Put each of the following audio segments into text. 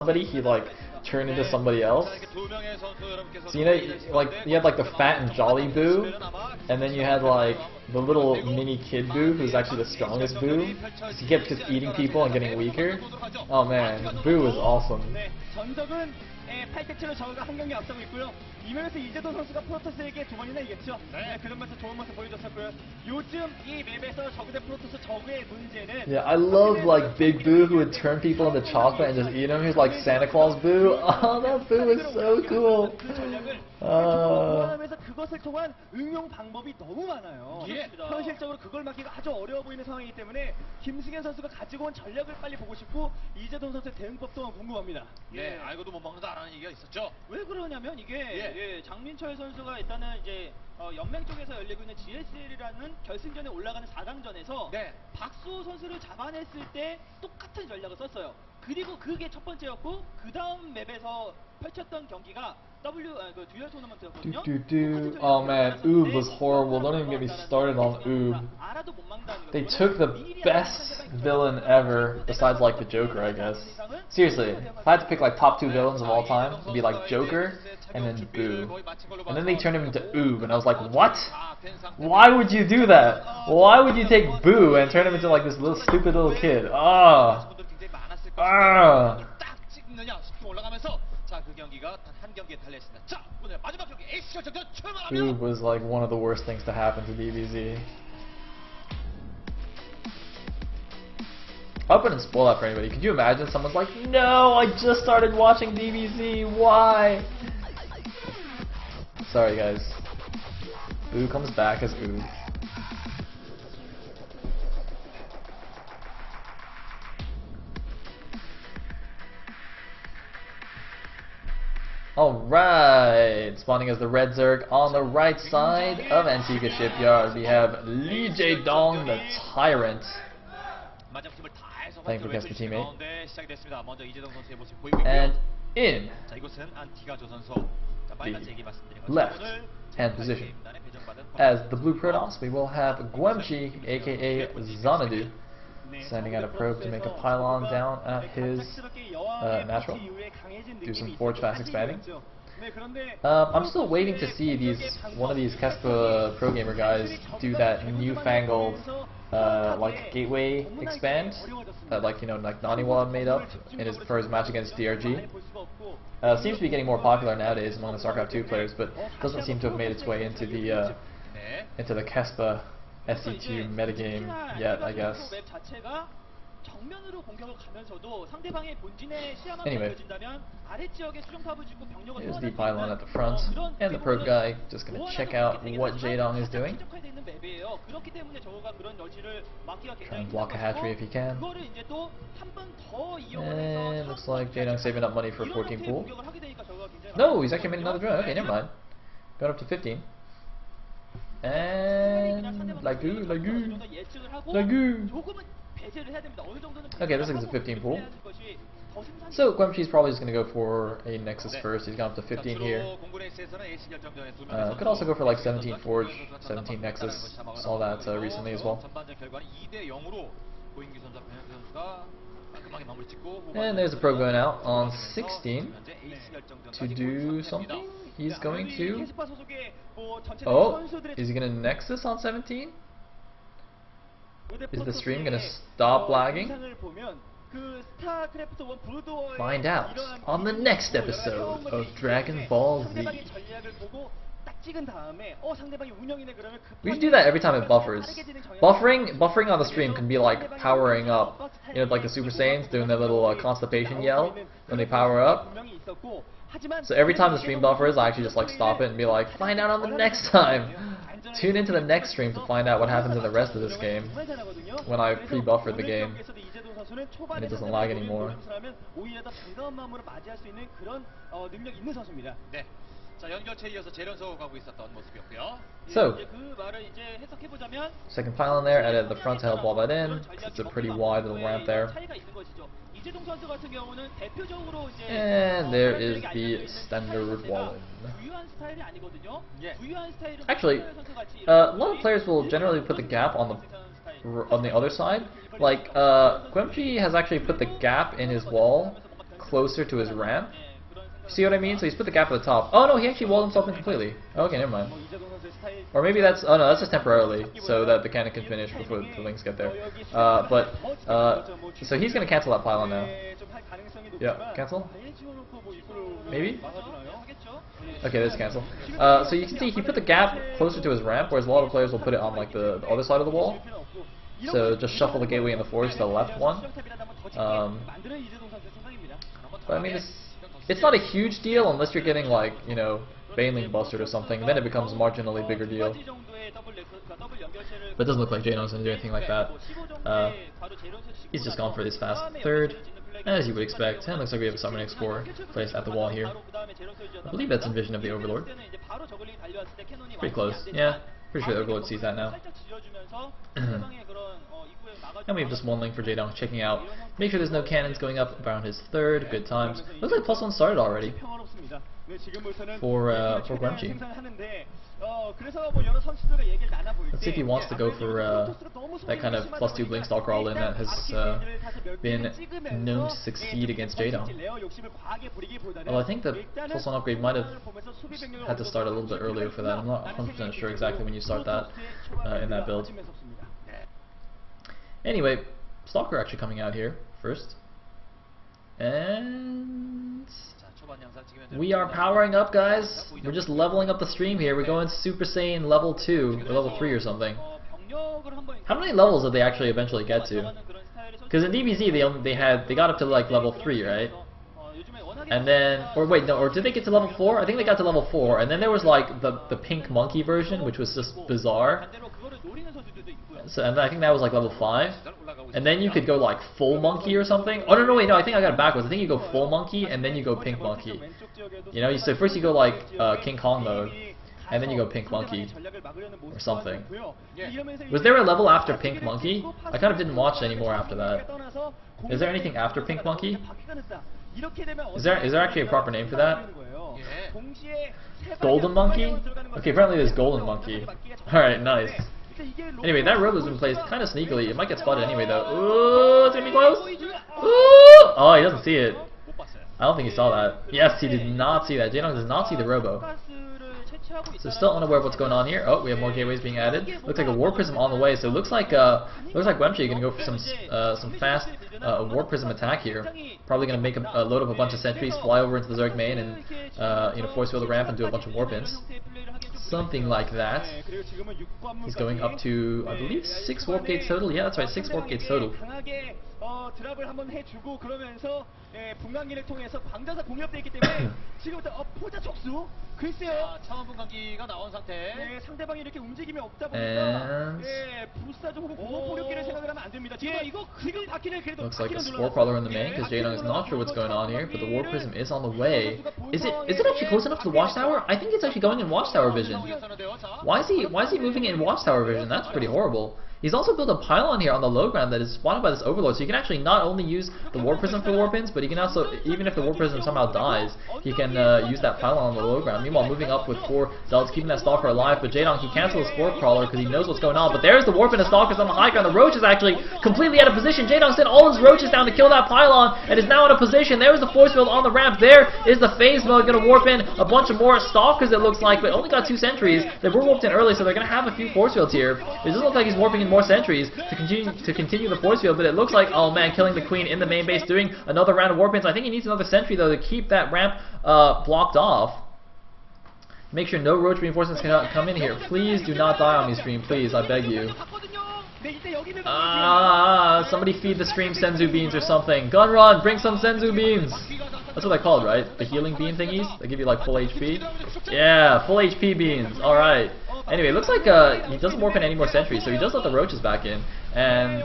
somebody, he like turned into somebody else. So you know, like you had like the fat and jolly Boo, and then you had like the little mini kid Boo, who's actually the strongest Boo. He kept just eating people and getting weaker. Oh man, Boo was awesome. 8대7로 저우가 한 경기 앞서고 있고요. 이면에서 이재동 선수가 프로토스에게 두 번이나 이겼죠. 네, 그러면서 좋은 모습 보여줬었고요. 요즘 이 맵에서 저그 대 프로토스 저그의 문제는 Yeah, I love like Big Boo who would turn people into chocolate and just eat them. He's like Santa Claus Boo. Oh, that Boo is so cool. 보완하면서 그것을 통한 응용 방법이 너무 많아요. 현실적으로 그걸 막기가 아주 어려워 보이는 상황이기 때문에 김승현 선수가 가지고 온 전략을 빨리 보고 싶고 이재동 선수의 대응법도 궁금합니다. 네, 알고도 못 먹는다라는 얘기가 있었죠. 왜 그러냐면 이게 장민철 선수가 일단은 이제 연맹 쪽에서 열리고 있는 GSL이라는 결승전에 올라가는 4강전에서 네. 박수호 선수를 잡아냈을 때 똑같은 전략을 썼어요. 그리고 그게 첫 번째였고 그 다음 맵에서 펼쳤던 경기가 그 듀얼 토너먼트였거든요. Oh man, Oob was horrible. Don't even get me started on Oob. They took the best villain ever, besides like the Joker, I guess. Seriously, if I had to pick like top 2 villains of all time, it'd be like Joker and then Boo. And then they turned him into Oob, and I was like, what? Why would you do that? Why would you take Boo and turn him into like this little stupid little kid? Ah. Ah. Oob was like one of the worst things to happen to DBZ. I hope I didn't spoil that for anybody. Could you imagine someone's like, no, I just started watching DBZ, why? Sorry guys. Boo comes back as Oob. Alright, spawning as the Red Zerg on the right side of Antigua Shipyard. We have Lee Jae-dong, the Tyrant. Thank you for guessing teammate. And in the left hand position, as the Blue Protoss, we will have Gwemchi, aka Xanadu, sending out a probe to make a pylon down at his natural. Do some forge fast expanding. I'm still waiting to see one of these Kespa Pro Gamer guys do that newfangled like gateway expand that like Naniwa made up for his match against DRG. Seems to be getting more popular nowadays among the StarCraft 2 players, but doesn't seem to have made its way into the Kespa SC2 metagame yet, I guess. Anyway, here's the pylon at the front, and the probe guy just gonna check out what Jae-dong is doing. Try and block a hatchery if he can. And looks like Jae-dong's saving up money for a 14 pool. No, he's actually made another drone. Okay, never mind. Going up to 15. And Lagu. Okay, this is a 15 pool. So Gwemchi's probably just going to go for a Nexus first. He's gone up to 15 here. Could also go for like 17 Forge, 17 Nexus. Saw that recently as well. And there's a probe going out on 16 to do something. He's going to... Oh, is he going to Nexus on 17? Is the stream going to stop lagging? Find out on the next episode of Dragon Ball Z. We should do that every time it buffers. Buffering on the stream can be like powering up. You know, like the Super Saiyans doing their little constipation yell when they power up. So every time the stream buffers, I actually just like stop it and be like, find out on the next time. Tune into the next stream to find out what happens in the rest of this game when I pre-buffered the game and it doesn't lag anymore. So, second pylon there, added the front to help wall that in. It's a pretty wide little ramp there. And there is the standard wall. Actually, a lot of players will generally put the gap on the other side. Like, Gwemchi has actually put the gap in his wall closer to his ramp. See what I mean? So he's put the gap at the top. Oh no, he actually walled himself in completely. Okay, never mind. Or maybe that's, oh no, that's just temporarily, so that the cannon can finish before the Lynx get there. So he's gonna cancel that pylon now. Yeah, cancel? Maybe? Okay, there's cancel. So you can see he put the gap closer to his ramp, whereas a lot of players will put it on like the other side of the wall. So just shuffle the gateway and the force to the left one. But I mean, it's not a huge deal unless you're getting like, you know, Baneling busted or something, then it becomes a marginally bigger deal. But it doesn't look like Jaden's gonna do anything like that. He's just gone for this fast third, as you would expect. And it looks like we have a Summoning Explorer placed at the wall here. I believe that's in vision of the Overlord. Pretty close, yeah. Pretty sure the Overlord sees that now. And we have just one link for Jaden checking out. Make sure there's no cannons going up around his third. Good times. Looks like +1 started already for Gwemchi. Let's see if he wants to go for that kind of +2 blink stalker all in that has been known to succeed against Jaden. Well, I think the +1 upgrade might have had to start a little bit earlier for that. I'm not 100% sure exactly when you start that in that build. Anyway, Stalker actually coming out here first. And we are powering up, guys. We're just leveling up the stream here. We're going Super Saiyan level 2 or level 3 or something. How many levels did they actually eventually get to? Because in DBZ they got up to like level 3, right? And then, or wait, no, or did they get to level 4? I think they got to level 4, and then there was like the pink monkey version, which was just bizarre. So, and I think that was like level 5. And then you could go like full monkey or something. Oh no, wait, no, I think I got it backwards. I think you go full monkey and then you go pink monkey. You know, so first you go like King Kong mode, and then you go pink monkey or something. Was there a level after pink monkey? I kind of didn't watch anymore after that. Is there anything after pink monkey? Is there actually a proper name for that? Golden monkey? Okay, apparently there's golden monkey. Alright, nice. Anyway, that robe has been placed kind of sneakily. It might get spotted anyway, though. Ooh, it's gonna be close. Ooh! Oh, he doesn't see it. I don't think he saw that. Yes, he did not see that. Jaden does not see the robo. So still unaware of what's going on here. Oh, we have more gateways being added. Looks like a War Prism on the way. So it looks like Gwemchi gonna go for some fast War Prism attack here. Probably gonna make load up a bunch of sentries, fly over into the Zerg main, and you know, force field the ramp and do a bunch of warp ins. Something like that. He's going up to, I believe, 6 warp gates total. Yeah, that's right, 6 warp gates total. 드랍을 한번 해주고 그러면서 분광기를 통해서 광자사 공격돼 있기 때문에 지금부터 포자 촉수 글쎄요. 차원 분광기가 나온 상태. 네, 상대방이 이렇게 움직임이 없다 보니까 부스타즈 혹은 공업 포격기를 생각을 하면 안 됩니다. 지금 바퀴를 그래도 looks like a Spore Crawler in the main because Jaden is not sure what's going on here, but the War Prism is on the way. Is it actually close enough to the Watchtower? I think it's actually going in Watchtower vision. Why is he moving it in Watchtower vision? That's pretty horrible. He's also built a pylon here on the low ground that is spotted by this Overlord, so you can actually not only use the War Prism for warp ins, but you can also, even if the War Prism somehow dies, he can use that pylon on the low ground. Meanwhile, moving up with 4 Zealots, keeping that Stalker alive, but Jaden, he cancels the Spore Crawler because he knows what's going on, but there's the Warp and the Stalkers on the high ground. The Roach is actually completely out of position. Jaden sent all his Roaches down to kill that pylon, and is now in a position. There's the force field on the ramp. There is the phase mode, going to warp in a bunch of more Stalkers, it looks like, but only got 2 sentries. They were warped in early, so they're going to have a few force fields here. It doesn't look like he's warping in more sentries to continue the force field, but it looks like, oh man, killing the Queen in the main base, doing another round of warp ins. I think he needs another sentry though to keep that ramp blocked off. Make sure no Roach reinforcements can come in here. Please do not die on me, stream, please, I beg you. Somebody feed the stream Senzu beans or something. Gun run, bring some Senzu beans. That's what they're called, right? The healing bean thingies? They give you like full HP? Yeah, full HP beans. Alright. Anyway, it looks like he doesn't warp in any more sentries, so he does let the Roaches back in. And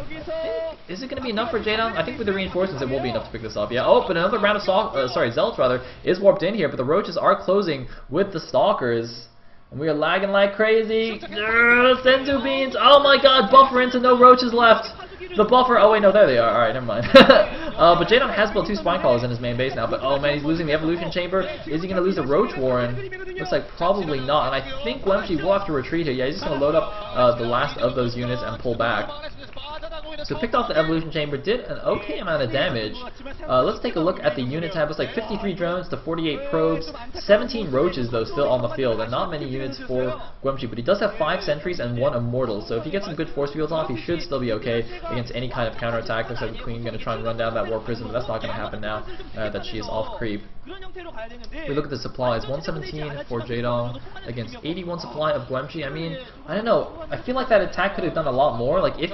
is it going to be enough for Jaden? I think with the reinforcements it will be enough to pick this up. Yeah. Oh, but another round of Zealots rather is warped in here, but the Roaches are closing with the Stalkers. And we are lagging like crazy. Senzu beans. Oh my god, buffer into no Roaches left. The buffer. Oh wait, no, there they are. Alright, never mind. But Jaden has built 2 Spine Crawlers in his main base now. But oh man, he's losing the Evolution Chamber. Is he going to lose the Roach Warren? Looks like probably not. And I think Gwemchi will have to retreat here. Yeah, he's just going to load up the last of those units and pull back. So picked off the evolution chamber, did an okay amount of damage. Let's take a look at the unit tab. It's like 53 drones to 48 probes, 17 roaches though still on the field, and not many units for Guemchi, but he does have 5 sentries and 1 immortal, so if he gets some good force fields off, he should still be okay against any kind of counterattack. Looks like the Queen going to try and run down that war prison, but that's not going to happen now that she is off creep. We look at the supplies, 117 for Jaedong against 81 supply of Guemchi. I mean, I don't know, I feel like that attack could have done a lot more. Like if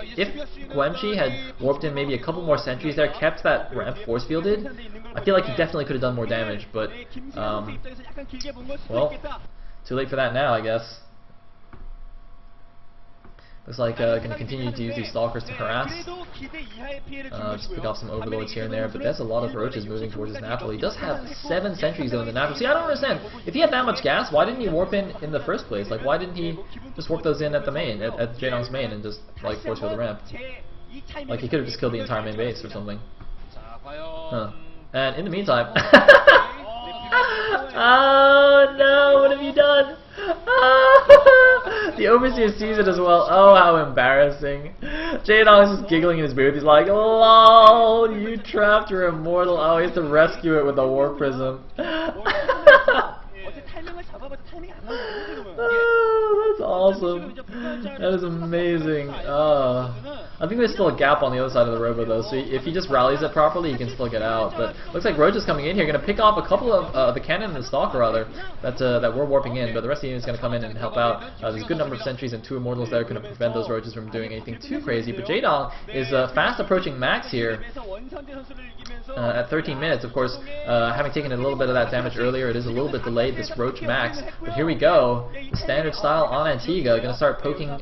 Guemchi had warped in maybe a couple more sentries there, kept that ramp force fielded, I feel like he definitely could have done more damage, but well, too late for that now, I guess. Looks like going to continue to use these stalkers to harass. Just pick off some overlords here and there, but there's a lot of roaches moving towards his natural. He does have 7 sentries though in the natural. See, I don't understand. If he had that much gas, why didn't he warp in the first place? Like, why didn't he just warp those in at the main, at Jaedong's main, and just like force field the ramp? Like, he could have just killed the entire main base or something. Huh. And in the meantime, oh no, what have you done? The overseer sees it as well. Oh, how embarrassing. Jaedong is just giggling in his booth. He's like, lol, you trapped your immortal. Oh, he has to rescue it with a war prism. Oh, that's awesome. That is amazing. I think there's still a gap on the other side of the robo though, so if he just rallies it properly, he can still get out. But looks like Roach is coming in here, going to pick off a couple of the cannon and the stalker rather that we're warping in, but the rest of the unit is going to come in and help out. There's a good number of sentries and 2 immortals there going to prevent those roaches from doing anything too crazy. But Jaedong is fast approaching max here. At 13 minutes, of course, having taken a little bit of that damage earlier, it is a little bit delayed, this Roach max. But here we go, the standard style on Antigua, going to start poking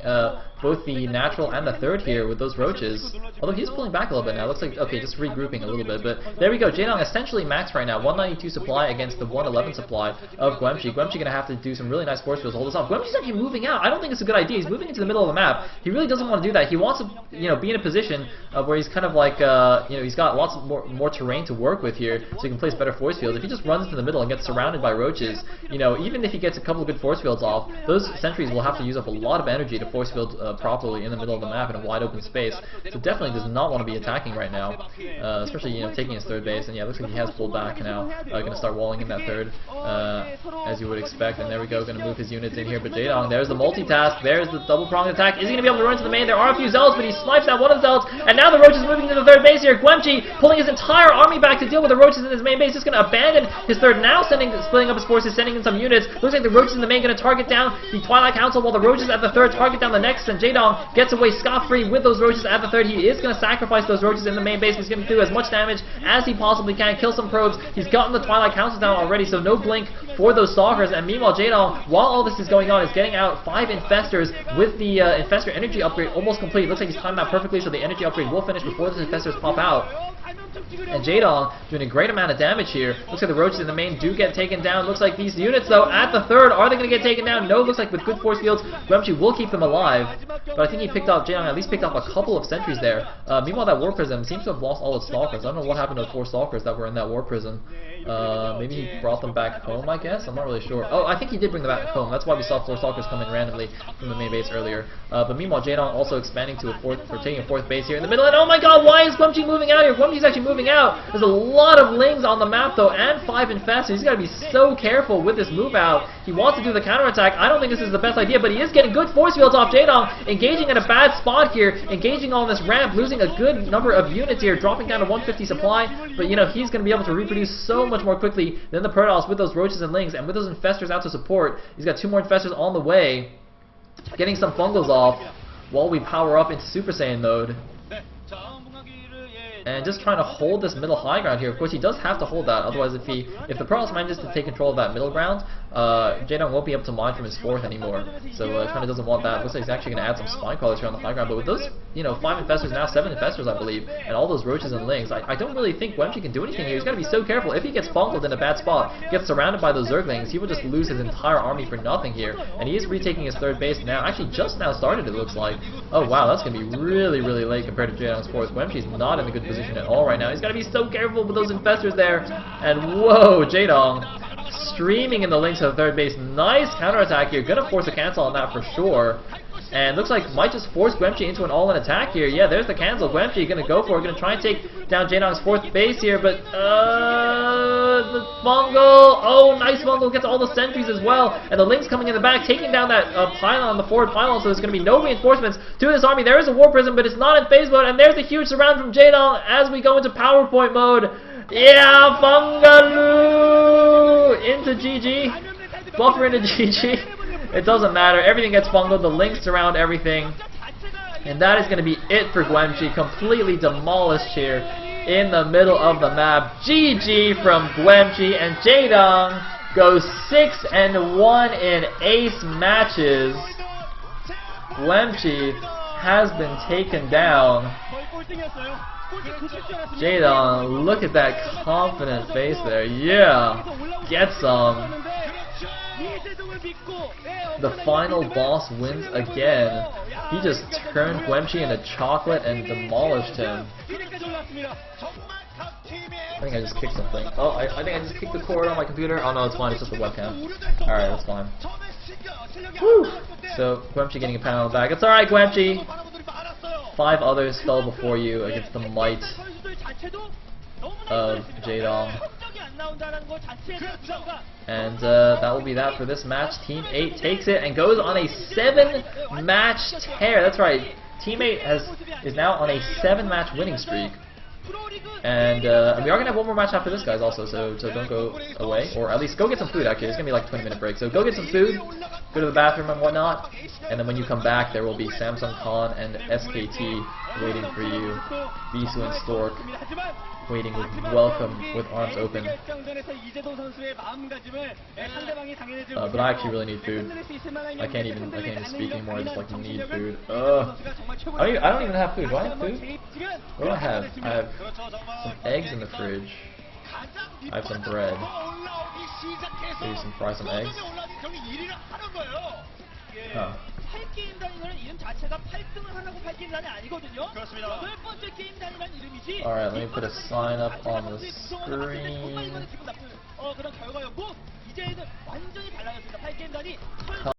both the natural and the third here with those roaches. Although he's pulling back a little bit now. Looks like, okay, just regrouping a little bit. But there we go. Jaedong essentially maxed right now. 192 supply against the 111 supply of Guemchi. Guemchi going to have to do some really nice force fields to hold this off. Guemchi's actually moving out. I don't think it's a good idea. He's moving into the middle of the map. He really doesn't want to do that. He wants to, be in a position where he's kind of like, he's got lots of more terrain to work with here, so he can place better force fields. If he just runs into the middle and gets surrounded by roaches, even if he gets a couple of good force fields off, those sentries will have to use up a lot of energy to force field properly in the middle of the map in a wide open space. So definitely does not want to be attacking right now, especially taking his third base. And yeah, looks like he has pulled back now. Going to start walling in that third, as you would expect. And there we go, going to move his units in here. But Jaedong, there's the multitask, there's the double pronged attack. Is he going to be able to run to the main? There are a few zealots, but he snipes out one of the zealots. And now the roach is moving to the third base here. Guemchi pulling his entire army back to deal with the roaches in his main base. Just going to abandon his third now, splitting up his forces, sending in some units. Looks like the roaches in the main going to target down the Twilight Council, while the roaches at the third target down the next. And Jaedong gets away scot-free with those roaches at the third. He is going to sacrifice those roaches in the main base. He's going to do as much damage as he possibly can, kill some probes. He's gotten the Twilight Council down already, so no blink for those stalkers. And meanwhile, Jaedong, while all this is going on, is getting out 5 infestors with the infestor energy upgrade almost complete. Looks like he's timed that perfectly, so the energy upgrade will finish before the infestors pop out. And Jaedong doing a great amount of damage here. Looks like the roaches in the main do get taken down. Looks like these units, though, at the third, are they going to get taken down? No, looks like with good force fields, Guemchi will keep them alive. But I think Jaedong at least picked up a couple of sentries there. Meanwhile, that war prism seems to have lost all its stalkers. I don't know what happened to the 4 stalkers that were in that war prism. Maybe he brought them back home, I guess? I'm not really sure. Oh, I think he did bring them back home. That's why we saw 4 stalkers come in randomly from the main base earlier. But meanwhile, Jaedong also expanding to taking a 4th base here in the middle. And oh my god, why is Guemchi moving out here? Guemchi's actually moving out. There's a lot of lings on the map, though, and 5 infestors. He's got to be so careful with this move out. He wants to do the counterattack. I don't think this is the best idea, but he is getting good force fields off Jaedong, engaging in a bad spot here, engaging on this ramp, losing a good number of units here, dropping down to 150 supply. But, he's going to be able to reproduce so much more quickly than the Protoss with those roaches and lings, and with those infestors out to support. He's got 2 more infestors on the way, getting some fungals off while we power up into Super Saiyan mode. And just trying to hold this middle high ground here. Of course, he does have to hold that. Otherwise, if the Protoss manages to take control of that middle ground, Jaedong won't be able to mine from his 4th anymore. So kind of doesn't want that. Looks like he's actually going to add some spine crawlers here on the high ground. But with those, 5 infestors now, 7 infestors, I believe, and all those roaches and lings, I don't really think Guemchi can do anything here. He's got to be so careful. If he gets bungled in a bad spot, gets surrounded by those Zerglings, he will just lose his entire army for nothing here. And he is retaking his 3rd base now. Actually, just now started, it looks like. Oh wow, that's going to be really, really late compared to Jaedong's 4th. Guemchi's not in a good position at all right now. He's got to be so careful with those infestors there. And whoa, Jaedong streaming in the links to the 3rd base. Nice counterattack here. Gonna force a cancel on that for sure. And looks like might just force Gwemchi into an all-in attack here. Yeah, there's the cancel. Gwemchi gonna go for it. Gonna try and take down Jaedong's 4th base here, but the Fungal. Oh, nice Fungal gets all the sentries as well. And the Link's coming in the back, taking down that pylon, the forward pylon, so there's gonna be no reinforcements to this army. There is a War Prism, but it's not in phase mode, and there's a huge surround from Jaedong as we go into PowerPoint mode. Yeah, Fungaloo! Into GG. Buffer into GG. It doesn't matter. Everything gets fungled. The Links surround everything. And that is going to be it for Gwemchi. Completely demolished here in the middle of the map. GG from Gwemchi. And Jaedong goes 6-1 in ace matches. Gwemchi has been taken down. Jaedong, look at that confident face there. Yeah, get some. The final boss wins again. He just turned Gwemchi into chocolate and demolished him. I think I just kicked something. Oh, I think I just kicked the cord on my computer. Oh no, it's fine. It's just the webcam. Alright, that's fine. Woo! So, Gwemchi getting a pound on the back. It's alright, Gwemchi. 5 others fell before you against the might of Jaedong. And that will be that for this match. Team 8 takes it and goes on a 7-match tear. That's right. Team 8 is now on a 7-match winning streak. And we are going to have one more match after this, guys, also, so don't go away. Or at least go get some food, actually. It's going to be like a 20-minute break. So go get some food, go to the bathroom and whatnot, and then when you come back, there will be Samsung Khan and SKT waiting for you. Bisu and Stork waiting with welcome with arms open. But I actually really need food. I can't even speak anymore. I just like need food. I don't even have food. Do I have food? What do I have? I have some eggs in the fridge. I have some bread. Maybe fry some eggs. Huh. 8게임단이라는 이름 자체가 8등을 하려고 8게임단이 아니거든요. 그렇습니다. 8번째 게임단이라는 이름이지. Alright, let me put a sign up on the screen. 그런 결과였고 이제는 완전히 달라졌습니다. 8게임단이